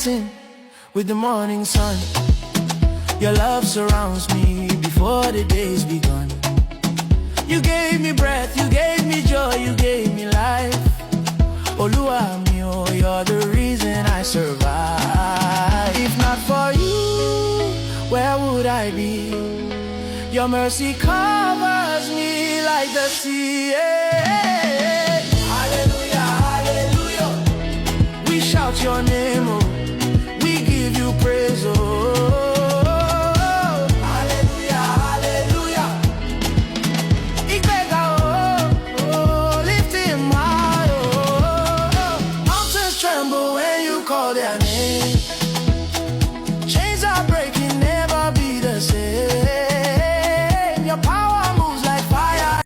rising with the morning sun. Your love surrounds me before the day's begun. You gave me breath, you gave me joy, you gave me life. Oluwa mi o, you're the reason I survive. If not for you, where would I be? Your mercy covers me like the sea.